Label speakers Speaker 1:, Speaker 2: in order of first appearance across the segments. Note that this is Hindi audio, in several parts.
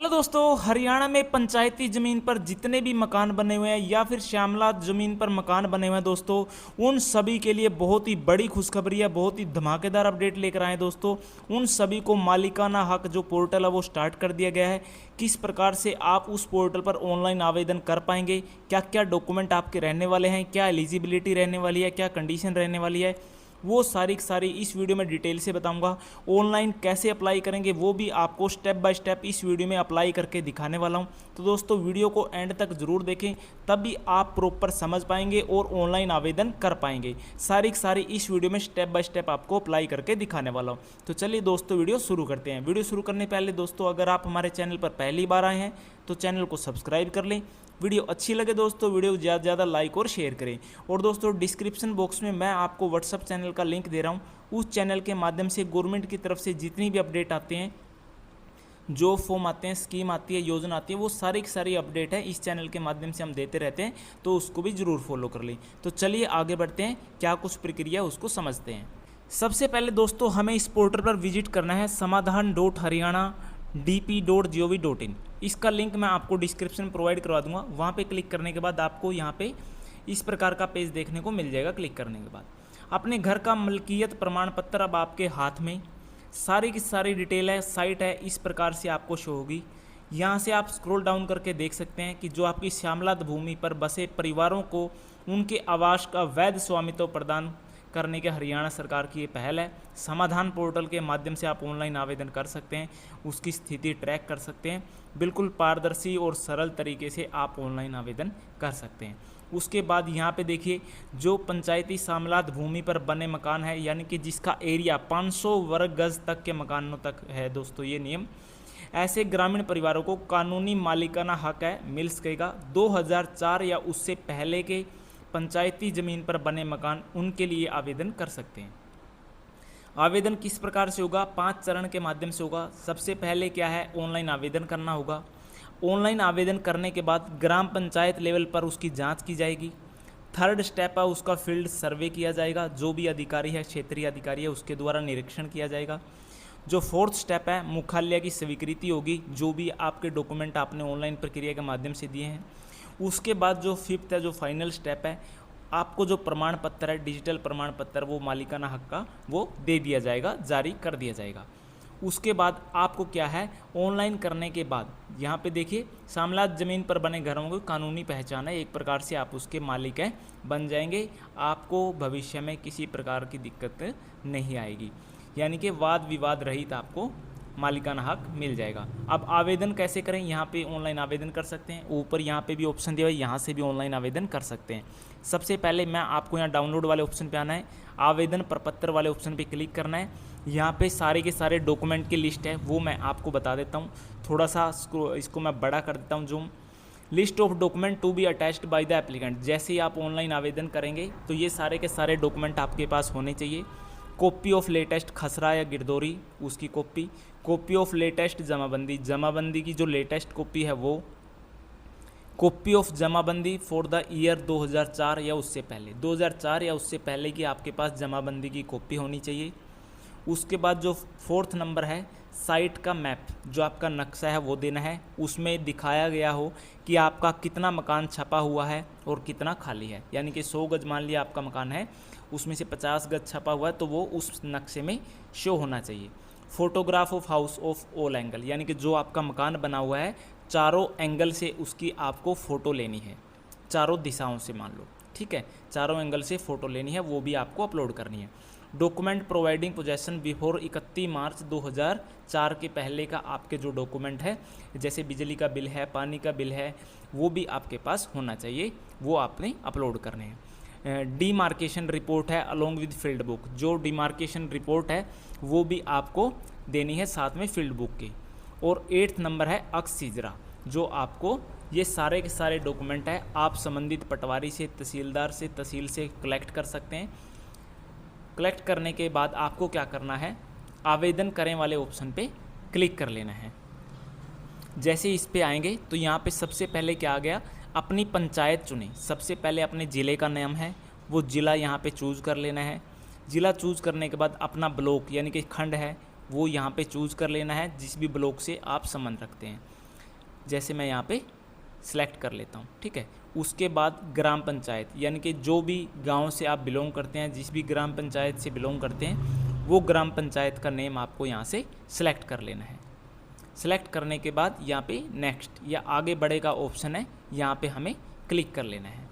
Speaker 1: हेलो दोस्तों, हरियाणा में पंचायती ज़मीन पर जितने भी मकान बने हुए हैं या फिर श्यामला ज़मीन पर मकान बने हुए हैं दोस्तों, उन सभी के लिए बहुत ही बड़ी खुशखबरी है। बहुत ही धमाकेदार अपडेट लेकर आए हैं दोस्तों। उन सभी को मालिकाना हक जो पोर्टल है वो स्टार्ट कर दिया गया है। किस प्रकार से आप उस पोर्टल पर ऑनलाइन आवेदन कर पाएंगे, क्या क्या डॉक्यूमेंट आपके रहने वाले हैं, क्या एलिजिबिलिटी रहने वाली है, क्या कंडीशन रहने वाली है, वो सारी की सारी इस वीडियो में डिटेल से बताऊंगा। ऑनलाइन कैसे अप्लाई करेंगे वो भी आपको स्टेप बाय स्टेप इस वीडियो में अप्लाई करके दिखाने वाला हूं। तो दोस्तों वीडियो को एंड तक ज़रूर देखें, तभी आप प्रॉपर समझ पाएंगे और ऑनलाइन आवेदन कर पाएंगे। सारी की सारी इस वीडियो में स्टेप बाय स्टेप आपको अप्लाई करके दिखाने वाला हूँ। तो चलिए दोस्तों वीडियो शुरू करते हैं। वीडियो शुरू करने पहले दोस्तों, अगर आप हमारे चैनल पर पहली बार आए हैं तो चैनल को सब्सक्राइब कर लें। वीडियो अच्छी लगे दोस्तों वीडियो को ज़्यादा से ज़्यादा लाइक और शेयर करें। और दोस्तों डिस्क्रिप्शन बॉक्स में मैं आपको व्हाट्सअप चैनल का लिंक दे रहा हूँ। उस चैनल के माध्यम से गवर्नमेंट की तरफ से जितनी भी अपडेट आते हैं, जो फॉर्म आते हैं, स्कीम आती है, योजना आती है, वो सारी की सारी अपडेट है इस चैनल के माध्यम से हम देते रहते हैं। तो उसको भी ज़रूर फॉलो कर लें। तो चलिए आगे बढ़ते हैं, क्या कुछ प्रक्रिया उसको समझते हैं। सबसे पहले दोस्तों हमें इस पोर्टल पर विजिट करना है समाधान.haryana.dp.gov.in। इसका लिंक मैं आपको डिस्क्रिप्शन में प्रोवाइड करवा दूंगा। वहाँ पे क्लिक करने के बाद आपको यहाँ पे इस प्रकार का पेज देखने को मिल जाएगा। क्लिक करने के बाद अपने घर का मलकियत प्रमाण पत्र अब आपके हाथ में, सारी की सारी डिटेल है, साइट है, इस प्रकार से आपको शो होगी। यहाँ से आप स्क्रॉल डाउन करके देख सकते हैं कि जो आपकी श्यामला भूमि पर बसे परिवारों को उनके आवास का वैध स्वामित्व प्रदान करने के हरियाणा सरकार की ये पहल है। समाधान पोर्टल के माध्यम से आप ऑनलाइन आवेदन कर सकते हैं, उसकी स्थिति ट्रैक कर सकते हैं। बिल्कुल पारदर्शी और सरल तरीके से आप ऑनलाइन आवेदन कर सकते हैं। उसके बाद यहाँ पे देखिए, जो पंचायती सामलात भूमि पर बने मकान है, यानी कि जिसका एरिया 500 वर्ग गज तक के मकानों तक है दोस्तों, ये नियम, ऐसे ग्रामीण परिवारों को कानूनी मालिकाना हक है मिल सकेगा। 2004 या उससे पहले के पंचायती ज़मीन पर बने मकान, उनके लिए आवेदन कर सकते हैं। आवेदन किस प्रकार से होगा? 5 चरण के माध्यम से होगा। सबसे पहले क्या है, ऑनलाइन आवेदन करना होगा। ऑनलाइन आवेदन करने के बाद ग्राम पंचायत लेवल पर उसकी जांच की जाएगी। थर्ड स्टेप है उसका फील्ड सर्वे किया जाएगा। जो भी अधिकारी है, क्षेत्रीय अधिकारी है, उसके द्वारा निरीक्षण किया जाएगा। जो फोर्थ स्टेप है, मुख्यालय की स्वीकृति होगी, जो भी आपके डॉक्यूमेंट आपने ऑनलाइन प्रक्रिया के माध्यम से दिए हैं। उसके बाद जो फिफ्थ है, जो फाइनल स्टेप है, आपको जो प्रमाण पत्र है, डिजिटल प्रमाण पत्र, वो मालिकाना हक का वो दे दिया जाएगा, जारी कर दिया जाएगा। उसके बाद आपको क्या है, ऑनलाइन करने के बाद यहाँ पे देखिए, सामलात ज़मीन पर बने घरों की कानूनी पहचान है, एक प्रकार से आप उसके मालिक हैं, बन जाएंगे। आपको भविष्य में किसी प्रकार की दिक्कत नहीं आएगी, यानी कि वाद विवाद रहित आपको मालिकाना हक मिल जाएगा। अब आवेदन कैसे करें? यहाँ पे ऑनलाइन आवेदन कर सकते हैं। ऊपर यहाँ पे भी ऑप्शन दिया हुआ है, यहाँ से भी ऑनलाइन आवेदन कर सकते हैं। सबसे पहले मैं आपको यहाँ डाउनलोड वाले ऑप्शन पे आना है, आवेदन प्रपत्र वाले ऑप्शन पे क्लिक करना है। यहाँ पे सारे के सारे डॉक्यूमेंट की लिस्ट है, वो मैं आपको बता देता हूँ। थोड़ा सा इसको मैं बड़ा कर देता हूँ, zoom. List of document to be attached by the applicant. जैसे ही आप ऑनलाइन आवेदन करेंगे तो ये सारे के सारे डॉक्यूमेंट आपके पास होने चाहिए। कॉपी ऑफ लेटेस्ट खसरा या गिरदौरी, उसकी कॉपी ऑफ लेटेस्ट जमाबंदी की जो लेटेस्ट कॉपी है वो, copy of jamabandi for the year 2004 या उससे पहले, 2004 या उससे पहले की आपके पास जमाबंदी की कॉपी होनी चाहिए। उसके बाद जो फोर्थ नंबर है, साइट का मैप, जो आपका नक्शा है वो देना है। उसमें दिखाया गया हो कि आपका कितना मकान छपा हुआ है और कितना खाली है, यानी कि 100 गज मान लिया आपका मकान है, उसमें से 50 गज छपा हुआ है, तो वो उस नक्शे में शो होना चाहिए। Photograph of house of all angle, यानी कि जो आपका मकान बना हुआ है चारों एंगल से उसकी आपको फ़ोटो लेनी है, चारों दिशाओं से मान लो, ठीक है, चारों एंगल से फ़ोटो लेनी है, वो भी आपको अपलोड करनी है। डॉक्यूमेंट प्रोवाइडिंग पोजेसन बिफोर 31 मार्च 2004 के पहले का आपके जो डॉक्यूमेंट है, जैसे बिजली का बिल है, पानी का बिल है, वो भी आपके पास होना चाहिए, वो आपने अपलोड करने हैं। डीमार्केशन रिपोर्ट है अलोंग विद फील्ड बुक, जो डीमार्केशन रिपोर्ट है वो भी आपको देनी है साथ में फील्ड बुक की। और 8th नंबर है अक्सीजरा, जो आपको ये सारे के सारे डॉक्यूमेंट है आप संबंधित पटवारी से, तहसीलदार से, तहसील से कलेक्ट कर सकते हैं। कलेक्ट करने के बाद आपको क्या करना है, आवेदन करें वाले ऑप्शन पे क्लिक कर लेना है। जैसे इस पे आएंगे तो यहाँ पे सबसे पहले क्या आ गया, अपनी पंचायत चुनें। सबसे पहले अपने ज़िले का नाम है, वो ज़िला यहाँ पे चूज़ कर लेना है। ज़िला चूज़ करने के बाद अपना ब्लॉक यानी कि खंड है वो यहाँ पे चूज़ कर लेना है, जिस भी ब्लॉक से आप संबंध रखते हैं। जैसे मैं यहाँ पे सिलेक्ट कर लेता हूँ, ठीक है। उसके बाद ग्राम पंचायत, यानी कि जो भी गांव से आप बिलोंग करते हैं, जिस भी ग्राम पंचायत से बिलोंग करते हैं, वो ग्राम पंचायत का नेम आपको यहाँ से सिलेक्ट कर लेना है। सिलेक्ट करने के बाद यहाँ पे नेक्स्ट या आगे बढ़े का ऑप्शन है, यहाँ पे हमें क्लिक कर लेना है।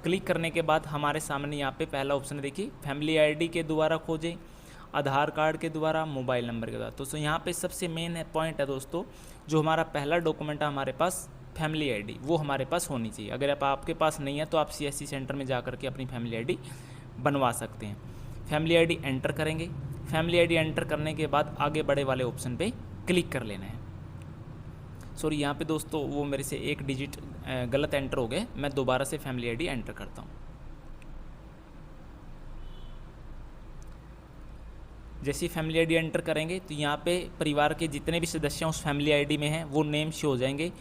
Speaker 1: क्लिक करने के बाद हमारे सामने यहाँ पे पहला ऑप्शन है, देखिए फैमिली आईडी के द्वारा खोजें, आधार कार्ड के द्वारा, मोबाइल नंबर के द्वारा। तो यहाँ पे सबसे मेन पॉइंट है दोस्तों, जो हमारा पहला डॉक्यूमेंट है हमारे पास फैमिली आईडी, वो हमारे पास होनी चाहिए। अगर आपके पास नहीं है तो आप CSC सेंटर में जा करके अपनी फैमिली आईडी बनवा सकते हैं। फैमिली आईडी एंटर करेंगे। फैमिली आईडी एंटर करने के बाद आगे बढ़े वाले ऑप्शन पे क्लिक कर लेना है। सॉरी, यहाँ पे दोस्तों वो मेरे से एक डिजिट गलत एंटर हो गए, मैं दोबारा से फैमिली आईडी एंटर करता हूँ। जैसे ही फैमिली आईडी एंटर करेंगे तो यहाँ पे परिवार के जितने भी सदस्य उस फैमिली आईडी में हैं वो नेम शो हो जाएंगे।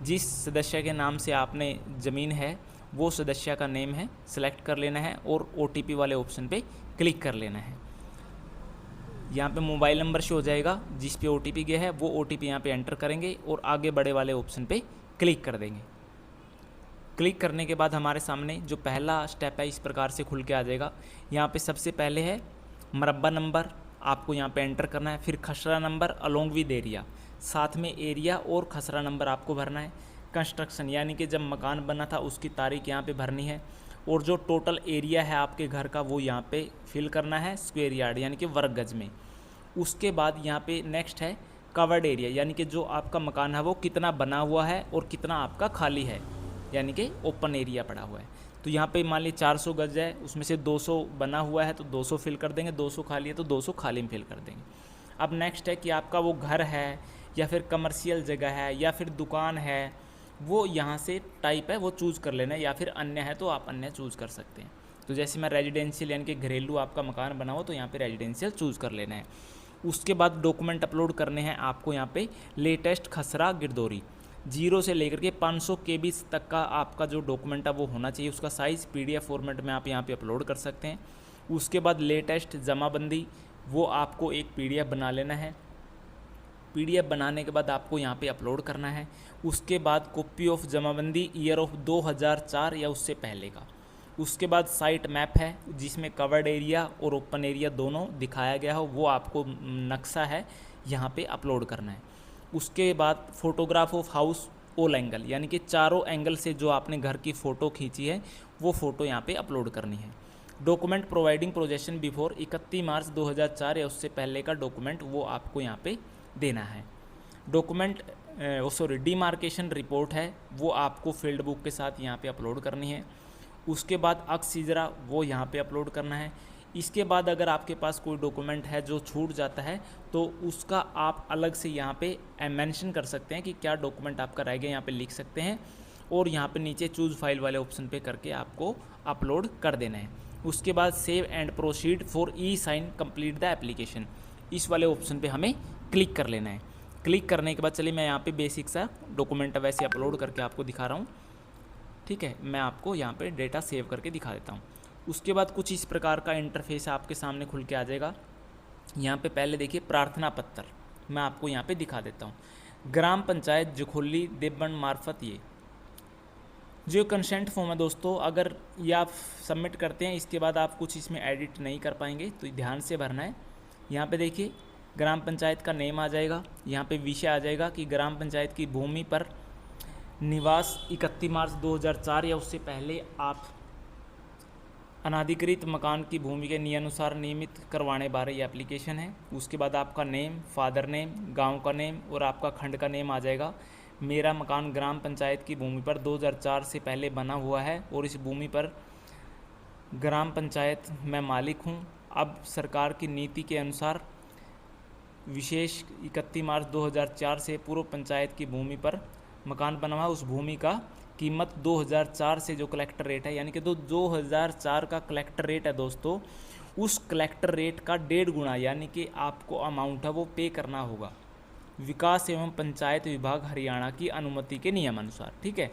Speaker 1: जिस सदस्य के नाम से आपने ज़मीन है वो सदस्य का नेम है, सिलेक्ट कर लेना है और OTP वाले ऑप्शन पे क्लिक कर लेना है। यहाँ पे मोबाइल नंबर शो हो जाएगा, जिस पे OTP गया है वो OTP यहाँ पे एंटर करेंगे और आगे बढ़े वाले ऑप्शन पे क्लिक कर देंगे। क्लिक करने के बाद हमारे सामने जो पहला स्टेप है इस प्रकार से खुल के आ जाएगा। यहाँ पे सबसे पहले है मरबा नंबर, आपको यहाँ पे एंटर करना है। फिर खसरा नंबर अलोंग विद एरिया, साथ में एरिया और खसरा नंबर आपको भरना है। कंस्ट्रक्शन, यानी कि जब मकान बना था उसकी तारीख यहाँ पे भरनी है। और जो टोटल एरिया है आपके घर का वो यहाँ पे फिल करना है स्क्वायर यार्ड, यानी कि वर्ग गज में। उसके बाद यहाँ पे नेक्स्ट है कवर्ड एरिया, यानी कि जो आपका मकान है वो कितना बना हुआ है और कितना आपका खाली है, यानी कि ओपन एरिया पड़ा हुआ है। तो यहाँ पे मान ली 400 गज है, उसमें से 200 बना हुआ है तो 200 फिल कर देंगे, 200 खाली है तो 200 खाली में फिल कर देंगे। अब नेक्स्ट है कि आपका वो घर है या फिर कमर्शियल जगह है या फिर दुकान है, वो यहाँ से टाइप है वो चूज़ कर लेना है, या फिर अन्य है तो आप अन्य चूज़ कर सकते हैं। तो जैसे मैं रेजिडेंशियल यानी कि घरेलू आपका मकान बना हो तो यहाँ पे रेजिडेंशियल चूज़ कर लेना है। उसके बाद डॉक्यूमेंट अपलोड करने हैं आपको। यहाँ पे लेटेस्ट खसरा गिरदौरी 0 से लेकर के 500 KB तक का आपका जो डॉक्यूमेंट है वो होना चाहिए। उसका साइज़ PDF फॉर्मेट में आप यहाँ पे अपलोड कर सकते हैं। उसके बाद लेटेस्ट जमाबंदी, वो आपको एक PDF बना लेना है। PDF बनाने के बाद आपको यहाँ पे अपलोड करना है। उसके बाद copy of jamabandi year of 2004 या उससे पहले का। उसके बाद साइट मैप है जिसमें कवर्ड एरिया और ओपन एरिया दोनों दिखाया गया हो, वो आपको नक्शा है यहाँ पे अपलोड करना है। उसके बाद photograph of house all angle, यानी कि चारों एंगल से जो आपने घर की फ़ोटो खींची है वो फ़ोटो यहाँ पे अपलोड करनी है। डॉक्यूमेंट प्रोवाइडिंग पोजेसन बिफोर 31 मार्च 2004 या उससे पहले का डॉक्यूमेंट वो आपको यहाँ पे देना है। डॉक्यूमेंट डिमार्केशन रिपोर्ट है वो आपको फील्ड बुक के साथ यहाँ पे अपलोड करनी है। उसके बाद अक्सीजरा वो यहाँ पे अपलोड करना है। इसके बाद अगर आपके पास कोई डॉक्यूमेंट है जो छूट जाता है तो उसका आप अलग से यहाँ पे मेंशन कर सकते हैं कि क्या डॉक्यूमेंट आपका रह गया, यहाँ पे लिख सकते हैं और यहाँ पे नीचे चूज़ फाइल वाले ऑप्शन पे करके आपको अपलोड कर देना है। उसके बाद save and proceed for e-sign complete the application, इस वाले ऑप्शन पे हमें क्लिक कर लेना है। क्लिक करने के बाद चलिए मैं यहाँ पे बेसिक सा डॉक्यूमेंट वैसे अपलोड करके आपको दिखा रहा हूँ, ठीक है। मैं आपको यहाँ पे डेटा सेव करके दिखा देता हूँ। उसके बाद कुछ इस प्रकार का इंटरफेस आपके सामने खुल के आ जाएगा। यहाँ पे पहले देखिए प्रार्थना पत्र, मैं आपको यहाँ पे दिखा देता हूँ। ग्राम पंचायत जखोली देवबंद मार्फत ये जो कंसेंट फॉर्म है दोस्तों, अगर ये आप सबमिट करते हैं इसके बाद आप कुछ इसमें एडिट नहीं कर पाएंगे, तो ध्यान से भरना है। यहाँ पे देखिए ग्राम पंचायत का नेम आ जाएगा, यहाँ पे विषय आ जाएगा कि ग्राम पंचायत की भूमि पर निवास 31 मार्च 2004 या उससे पहले आप अनाधिकृत मकान की भूमि के नियमानुसार नियमित करवाने बारे ये एप्लीकेशन है। उसके बाद आपका नेम, फादर नेम, गांव का नेम और आपका खंड का नेम आ जाएगा। मेरा मकान ग्राम पंचायत की भूमि पर 2004 से पहले बना हुआ है और इस भूमि पर ग्राम पंचायत मैं मालिक हूँ। अब सरकार की नीति के अनुसार विशेष 31 मार्च 2004 से पूर्व पंचायत की भूमि पर मकान बना हुआ है, उस भूमि का कीमत 2004 से जो कलेक्टर रेट है, यानी कि 2004 का कलेक्टर रेट है दोस्तों, उस कलेक्टर रेट का 1.5 गुना यानी कि आपको अमाउंट है वो पे करना होगा विकास एवं पंचायत विभाग हरियाणा की अनुमति के नियम अनुसार, ठीक है।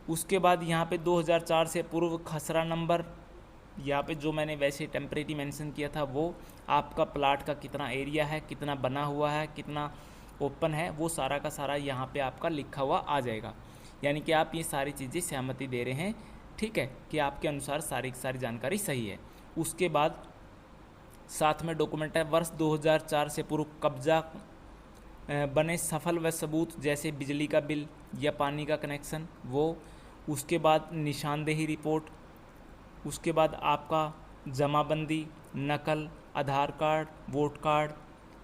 Speaker 1: उसके बाद यहाँ पे 2004 से पूर्व खसरा नंबर, यहाँ पे जो मैंने वैसे टेम्परेरी मेंशन किया था वो आपका प्लाट का कितना एरिया है, कितना बना हुआ है, कितना ओपन है वो सारा का सारा यहाँ पे आपका लिखा हुआ आ जाएगा, यानी कि आप ये सारी चीज़ें सहमति दे रहे हैं, ठीक है, कि आपके अनुसार सारी की सारी जानकारी सही है। उसके बाद साथ में डॉक्यूमेंट है वर्ष 2004 से पूर्व कब्जा बने सफल व सबूत, जैसे बिजली का बिल या पानी का कनेक्शन वो, उसके बाद निशानदेही रिपोर्ट, उसके बाद आपका जमाबंदी, नकल, आधार कार्ड, वोट कार्ड,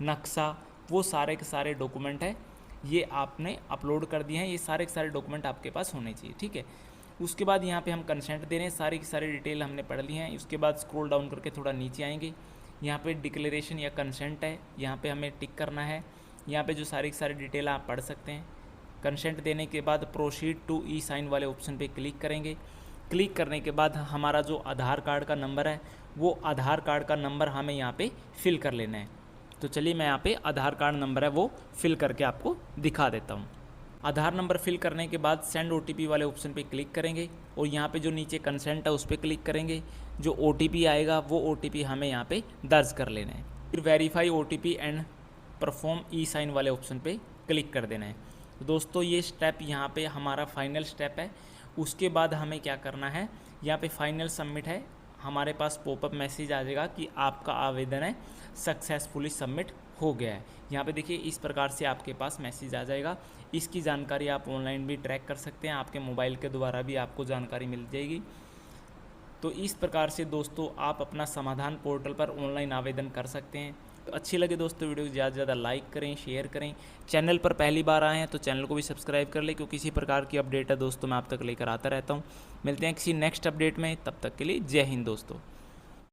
Speaker 1: नक्शा, वो सारे के सारे डॉक्यूमेंट है ये आपने अपलोड कर दिए हैं। ये सारे के सारे डॉक्यूमेंट आपके पास होने चाहिए, ठीक है। उसके बाद यहाँ पे हम कंसेंट दे रहे हैं, सारी की सारी डिटेल हमने पढ़ ली हैं। उसके बाद स्क्रॉल डाउन करके थोड़ा नीचे आएंगे, यहाँ पे डिक्लेरेशन या कंसेंट है, यहाँ पे हमें टिक करना है। यहाँ पे जो सारी की सारी डिटेल आप पढ़ सकते हैं। कंसेंट देने के बाद प्रोसीड टू ई साइन वाले ऑप्शन पे क्लिक करेंगे। क्लिक करने के बाद हमारा जो आधार कार्ड का नंबर है वो आधार कार्ड का नंबर हमें यहाँ पे फिल कर लेना है। तो चलिए मैं यहाँ पे आधार कार्ड नंबर है वो फिल करके आपको दिखा देता हूँ। आधार नंबर फिल करने के बाद सेंड OTP वाले ऑप्शन पे क्लिक करेंगे और यहाँ पे जो नीचे कंसेंट है उस पर क्लिक करेंगे। जो OTP आएगा वो OTP हमें यहाँ पे दर्ज कर लेना है। फिर verify OTP and perform e sign वाले ऑप्शन पे क्लिक कर देना है। तो दोस्तों ये स्टेप यहाँ पे हमारा फाइनल स्टेप है। उसके बाद हमें क्या करना है, यहाँ पे फाइनल सबमिट है, हमारे पास पॉपअप मैसेज आ जाएगा कि आपका आवेदन है सक्सेसफुली सबमिट हो गया है। यहाँ पे देखिए इस प्रकार से आपके पास मैसेज आ जाएगा। इसकी जानकारी आप ऑनलाइन भी ट्रैक कर सकते हैं, आपके मोबाइल के द्वारा भी आपको जानकारी मिल जाएगी। तो इस प्रकार से दोस्तों आप अपना समाधान पोर्टल पर ऑनलाइन आवेदन कर सकते हैं। तो अच्छी लगे दोस्तों वीडियो को ज़्यादा से ज़्यादा लाइक करें, शेयर करें। चैनल पर पहली बार आए हैं तो चैनल को भी सब्सक्राइब कर लें, क्योंकि किसी प्रकार की अपडेट है दोस्तों मैं आप तक लेकर आता रहता हूँ। मिलते हैं किसी नेक्स्ट अपडेट में, तब तक के लिए जय हिंद दोस्तों।